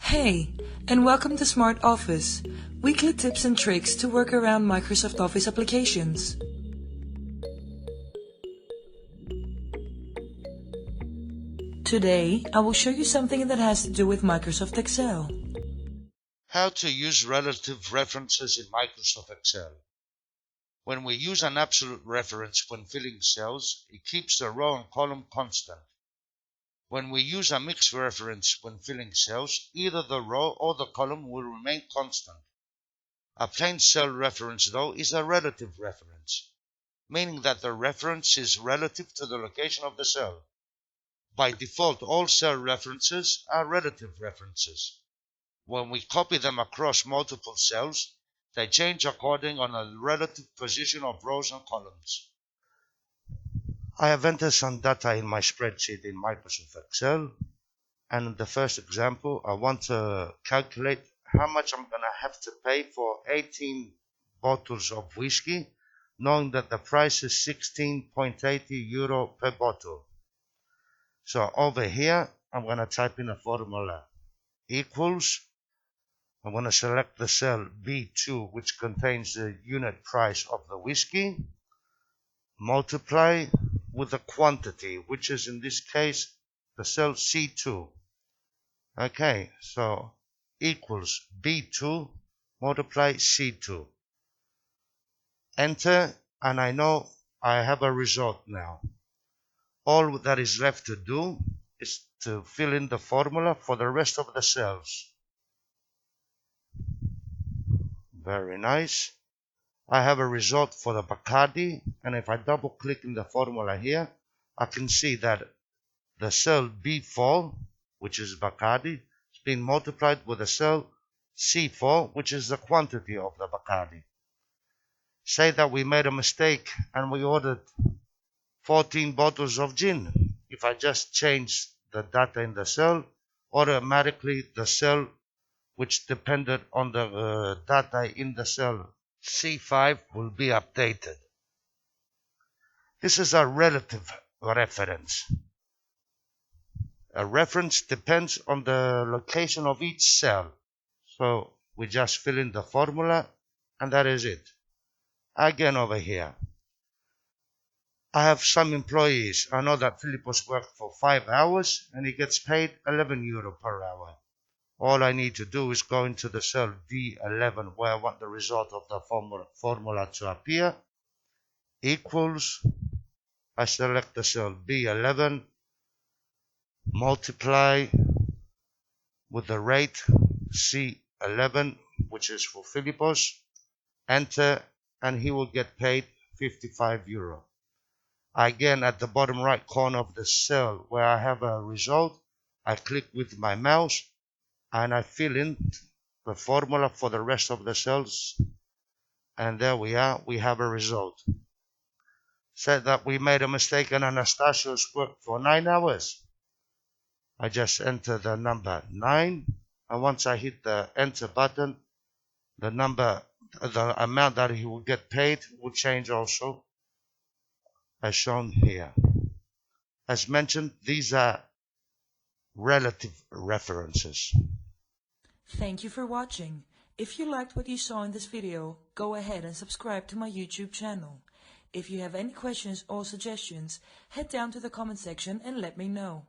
Hey, and welcome to Smart Office, weekly tips and tricks to work around Microsoft Office applications. Today, I will show you something that has to do with Microsoft Excel. How to use relative references in Microsoft Excel. When we use an absolute reference when filling cells, it keeps the row and column constant. When we use a mixed reference when filling cells, either the row or the column will remain constant. A plain cell reference, though, is a relative reference, meaning that the reference is relative to the location of the cell. By default, all cell references are relative references. When we copy them across multiple cells, they change according on the relative position of rows and columns. I have entered some data in my spreadsheet in Microsoft Excel, and in the first example, I want to calculate how much I'm going to have to pay for 18 bottles of whiskey, knowing that the price is 16.80 euro per bottle. So over here, I'm going to type in a formula equals. I'm going to select the cell B2, which contains the unit price of the whiskey, multiply with the quantity, which is in this case the cell C2. Okay, so equals B2 multiply C2. Enter, and I know I have a result now. All that is left to do is to fill in the formula for the rest of the cells. Very nice. I have a result for the Bacardi, and if I double click in the formula here, I can see that the cell B4, which is Bacardi, is being multiplied with the cell C4, which is the quantity of the Bacardi. Say that we made a mistake and we ordered 14 bottles of gin. If I just change the data in the cell, automatically the cell which depended on the data in the cell C5 will be updated. This is a relative reference. A reference depends on the location of each cell. So we just fill in the formula and that is it. Again over here. I have some employees. I know that Philippos worked for 5 hours and he gets paid 11 euro per hour. All I need to do is go into the cell D11 where I want the result of the formula to appear. Equals. I select the cell B11. Multiply with the rate C11, which is for Philippos. Enter, and he will get paid 55 euro. Again, at the bottom right corner of the cell where I have a result, I click with my mouse and I fill in the formula for the rest of the cells, and there we are, we have a result. Said that we made a mistake and Anastasios worked for 9 hours. I just enter the number 9, and once I hit the enter button, the amount that he will get paid will change also, as shown here. As mentioned, these are relative references. Thank you for watching. If you liked what you saw in this video, go ahead and subscribe to my YouTube channel. If you have any questions or suggestions, head down to the comment section and let me know.